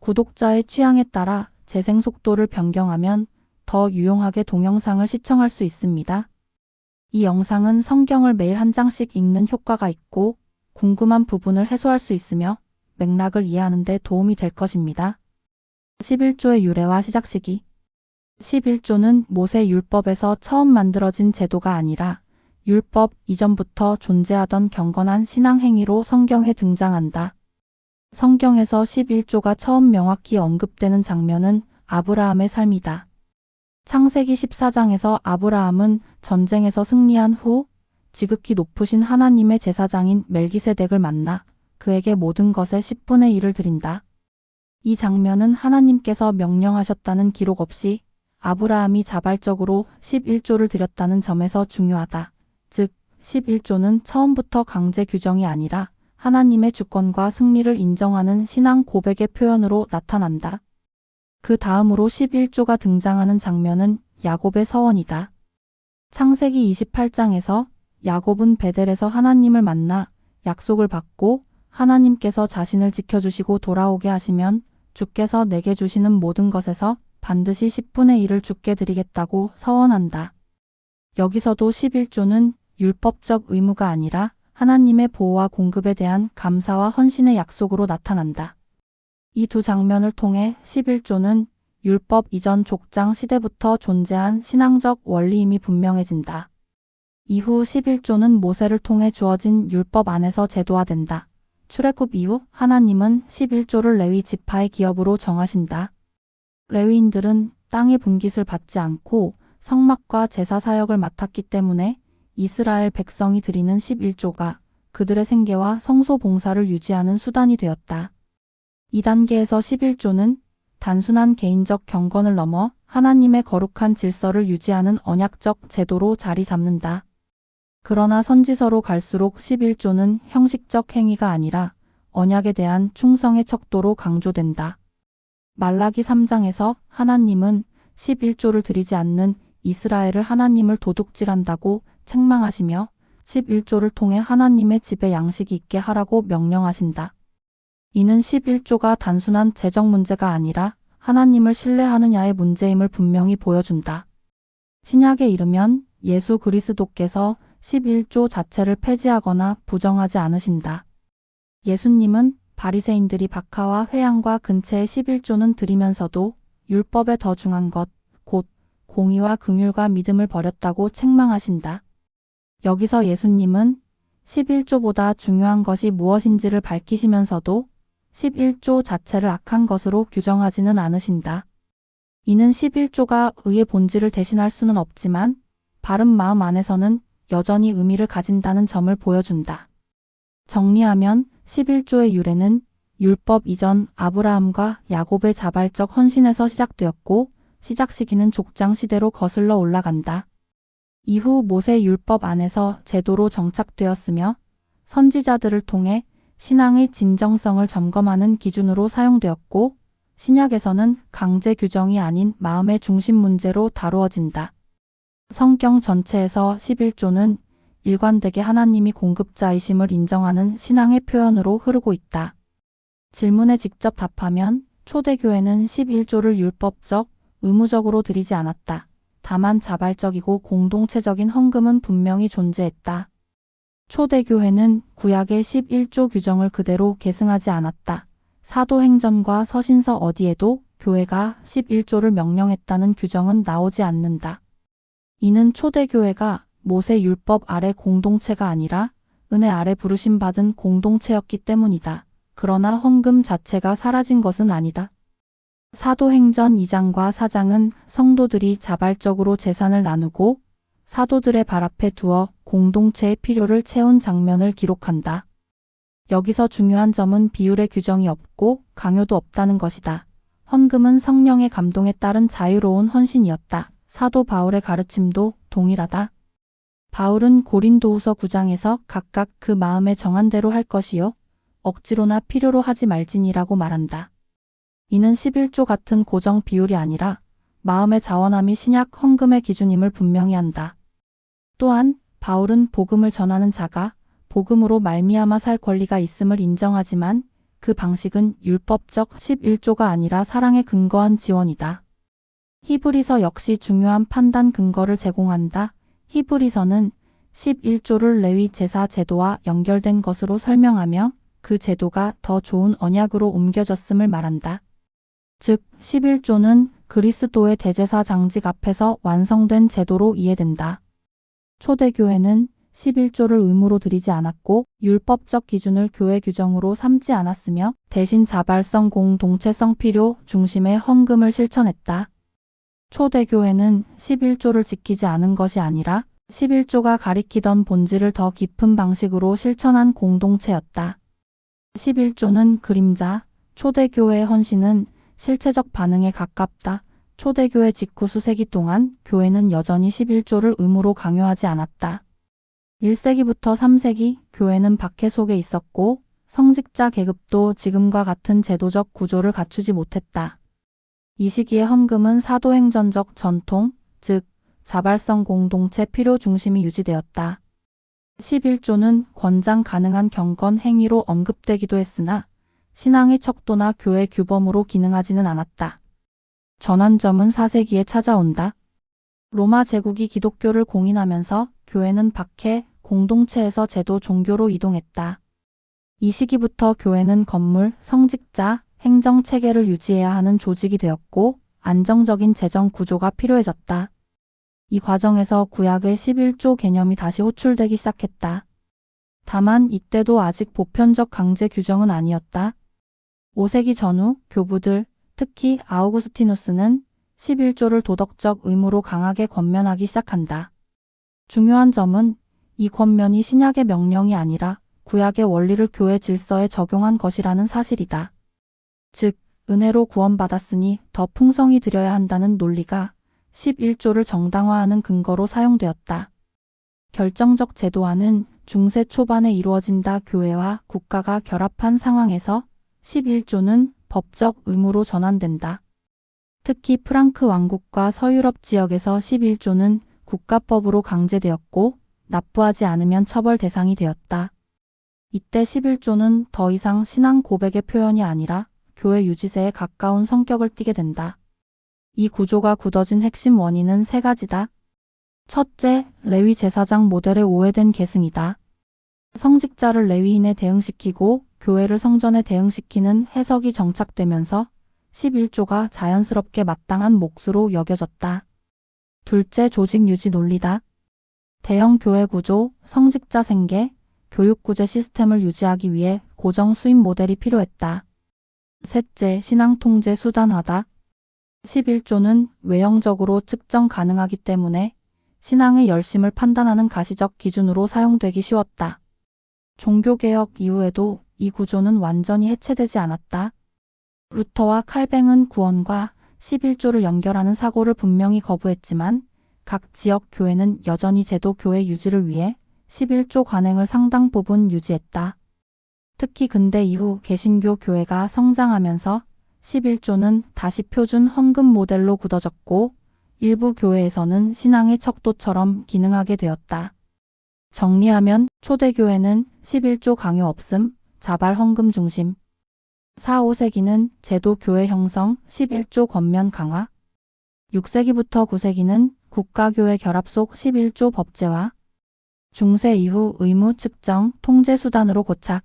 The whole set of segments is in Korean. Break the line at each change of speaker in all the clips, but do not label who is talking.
구독자의 취향에 따라 재생 속도를 변경하면 더 유용하게 동영상을 시청할 수 있습니다. 이 영상은 성경을 매일 한 장씩 읽는 효과가 있고 궁금한 부분을 해소할 수 있으며 맥락을 이해하는 데 도움이 될 것입니다. 11조의 유래와 시작 시기. 11조는 모세 율법에서 처음 만들어진 제도가 아니라 율법 이전부터 존재하던 경건한 신앙 행위로 성경에 등장한다. 성경에서 11조가 처음 명확히 언급되는 장면은 아브라함의 삶이다. 창세기 14장에서 아브라함은 전쟁에서 승리한 후 지극히 높으신 하나님의 제사장인 멜기세덱을 만나 그에게 모든 것의 10분의 1을 드린다. 이 장면은 하나님께서 명령하셨다는 기록 없이 아브라함이 자발적으로 11조를 드렸다는 점에서 중요하다. 즉, 11조는 처음부터 강제 규정이 아니라 하나님의 주권과 승리를 인정하는 신앙 고백의 표현으로 나타난다. 그 다음으로 11조가 등장하는 장면은 야곱의 서원이다. 창세기 28장에서 야곱은 베델에서 하나님을 만나 약속을 받고 하나님께서 자신을 지켜주시고 돌아오게 하시면 주께서 내게 주시는 모든 것에서 반드시 10분의 1을 주께 드리겠다고 서원한다. 여기서도 11조는 율법적 의무가 아니라 하나님의 보호와 공급에 대한 감사와 헌신의 약속으로 나타난다. 이 두 장면을 통해 11조는 율법 이전 족장 시대부터 존재한 신앙적 원리임이 분명해진다. 이후 11조는 모세를 통해 주어진 율법 안에서 제도화된다. 출애굽 이후 하나님은 11조를 레위 지파의 기업으로 정하신다. 레위인들은 땅의 분깃을 받지 않고 성막과 제사 사역을 맡았기 때문에 이스라엘 백성이 드리는 11조가 그들의 생계와 성소 봉사를 유지하는 수단이 되었다. 이 단계에서 11조는 단순한 개인적 경건을 넘어 하나님의 거룩한 질서를 유지하는 언약적 제도로 자리 잡는다. 그러나 선지서로 갈수록 11조는 형식적 행위가 아니라 언약에 대한 충성의 척도로 강조된다. 말라기 3장에서 하나님은 11조를 드리지 않는 이스라엘을 하나님을 도둑질한다고 책망하시며 11조를 통해 하나님의 집에 양식이 있게 하라고 명령하신다. 이는 11조가 단순한 재정 문제가 아니라 하나님을 신뢰하느냐의 문제임을 분명히 보여준다. 신약에 이르면 예수 그리스도께서 11조 자체를 폐지하거나 부정하지 않으신다. 예수님은 바리새인들이 박하와 회양과 근체의 11조는 드리면서도 율법에 더 중한 것, 곧 공의와 긍휼과 믿음을 버렸다고 책망하신다. 여기서 예수님은 11조보다 중요한 것이 무엇인지를 밝히시면서도 11조 자체를 악한 것으로 규정하지는 않으신다. 이는 11조가 의의 본질을 대신할 수는 없지만 바른 마음 안에서는 여전히 의미를 가진다는 점을 보여준다. 정리하면 11조의 유래는 율법 이전 아브라함과 야곱의 자발적 헌신에서 시작되었고 시작 시기는 족장 시대로 거슬러 올라간다. 이후 모세 율법 안에서 제도로 정착되었으며 선지자들을 통해 신앙의 진정성을 점검하는 기준으로 사용되었고 신약에서는 강제 규정이 아닌 마음의 중심 문제로 다루어진다. 성경 전체에서 11조는 일관되게 하나님이 공급자이심을 인정하는 신앙의 표현으로 흐르고 있다. 질문에 직접 답하면 초대교회는 11조를 율법적, 의무적으로 드리지 않았다. 다만 자발적이고 공동체적인 헌금은 분명히 존재했다. 초대교회는 구약의 11조 규정을 그대로 계승하지 않았다. 사도행전과 서신서 어디에도 교회가 11조를 명령했다는 규정은 나오지 않는다. 이는 초대교회가 모세 율법 아래 공동체가 아니라 은혜 아래 부르심 받은 공동체였기 때문이다. 그러나 헌금 자체가 사라진 것은 아니다. 사도행전 2장과 4장은 성도들이 자발적으로 재산을 나누고 사도들의 발 앞에 두어 공동체의 필요를 채운 장면을 기록한다. 여기서 중요한 점은 비율의 규정이 없고 강요도 없다는 것이다. 헌금은 성령의 감동에 따른 자유로운 헌신이었다. 사도 바울의 가르침도 동일하다. 바울은 고린도후서 9장에서 각각 그 마음에 정한 대로 할 것이요 억지로나 필요로 하지 말지니라고 말한다. 이는 11조 같은 고정 비율이 아니라 마음의 자원함이 신약 헌금의 기준임을 분명히 한다. 또한 바울은 복음을 전하는 자가 복음으로 말미암아 살 권리가 있음을 인정하지만 그 방식은 율법적 11조가 아니라 사랑에 근거한 지원이다. 히브리서 역시 중요한 판단 근거를 제공한다. 히브리서는 11조를 레위 제사 제도와 연결된 것으로 설명하며 그 제도가 더 좋은 언약으로 옮겨졌음을 말한다. 즉 11조는 그리스도의 대제사 장직 앞에서 완성된 제도로 이해된다. 초대교회는 11조를 의무로 드리지 않았고 율법적 기준을 교회 규정으로 삼지 않았으며 대신 자발성 공동체성 필요 중심의 헌금을 실천했다. 초대교회는 11조를 지키지 않은 것이 아니라 11조가 가리키던 본질을 더 깊은 방식으로 실천한 공동체였다. 11조는 그림자, 초대교회의 헌신은 실체적 반응에 가깝다. 초대교회 직후 수세기 동안 교회는 여전히 11조를 의무로 강요하지 않았다. 1세기부터 3세기 교회는 박해 속에 있었고 성직자 계급도 지금과 같은 제도적 구조를 갖추지 못했다. 이 시기의 헌금은 사도행전적 전통, 즉 자발성 공동체 필요 중심이 유지되었다. 11조는 권장 가능한 경건 행위로 언급되기도 했으나 신앙의 척도나 교회 규범으로 기능하지는 않았다. 전환점은 4세기에 찾아온다. 로마 제국이 기독교를 공인하면서 교회는 박해, 공동체에서 제도 종교로 이동했다. 이 시기부터 교회는 건물, 성직자, 행정 체계를 유지해야 하는 조직이 되었고 안정적인 재정 구조가 필요해졌다. 이 과정에서 구약의 11조 개념이 다시 호출되기 시작했다. 다만 이때도 아직 보편적 강제 규정은 아니었다. 5세기 전후 교부들, 특히 아우구스티누스는 11조를 도덕적 의무로 강하게 권면하기 시작한다. 중요한 점은 이 권면이 신약의 명령이 아니라 구약의 원리를 교회 질서에 적용한 것이라는 사실이다. 즉, 은혜로 구원받았으니 더 풍성히 드려야 한다는 논리가 11조를 정당화하는 근거로 사용되었다. 결정적 제도화는 중세 초반에 이루어진다. 교회와 국가가 결합한 상황에서 11조는 법적 의무로 전환된다. 특히 프랑크 왕국과 서유럽 지역에서 11조는 국가법으로 강제되었고 납부하지 않으면 처벌 대상이 되었다. 이때 11조는 더 이상 신앙 고백의 표현이 아니라 교회 유지세에 가까운 성격을 띠게 된다. 이 구조가 굳어진 핵심 원인은 세 가지다. 첫째, 레위 제사장 모델의 오해된 계승이다. 성직자를 레위인에 대응시키고 교회를 성전에 대응시키는 해석이 정착되면서 11조가 자연스럽게 마땅한 몫으로 여겨졌다. 둘째, 조직 유지 논리다. 대형 교회 구조, 성직자 생계, 교육구제 시스템을 유지하기 위해 고정 수입 모델이 필요했다. 셋째, 신앙 통제 수단화다. 11조는 외형적으로 측정 가능하기 때문에 신앙의 열심을 판단하는 가시적 기준으로 사용되기 쉬웠다. 종교개혁 이후에도 이 구조는 완전히 해체되지 않았다. 루터와 칼뱅은 구원과 11조를 연결하는 사고를 분명히 거부했지만 각 지역 교회는 여전히 제도 교회 유지를 위해 11조 관행을 상당 부분 유지했다. 특히 근대 이후 개신교 교회가 성장하면서 11조는 다시 표준 헌금 모델로 굳어졌고 일부 교회에서는 신앙의 척도처럼 기능하게 되었다. 정리하면 초대교회는 11조 강요 없음, 자발 헌금 중심. 4, 5세기는 제도 교회 형성, 11조 권면 강화. 6세기부터 9세기는 국가교회 결합 속 11조 법제화. 중세 이후 의무 측정, 통제 수단으로 고착.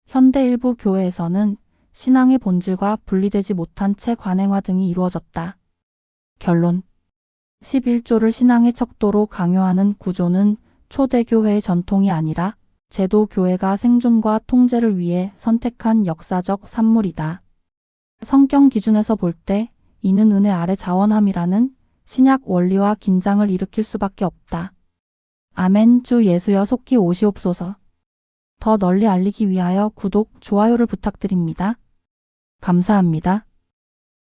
현대 일부 교회에서는 신앙의 본질과 분리되지 못한 채 관행화 등이 이루어졌다. 결론. 11조를 신앙의 척도로 강요하는 구조는 초대교회의 전통이 아니라 제도 교회가 생존과 통제를 위해 선택한 역사적 산물이다. 성경 기준에서 볼 때 이는 은혜 아래 자원함이라는 신약 원리와 긴장을 일으킬 수밖에 없다. 아멘. 주 예수여 속히 오시옵소서. 더 널리 알리기 위하여 구독, 좋아요를 부탁드립니다. 감사합니다.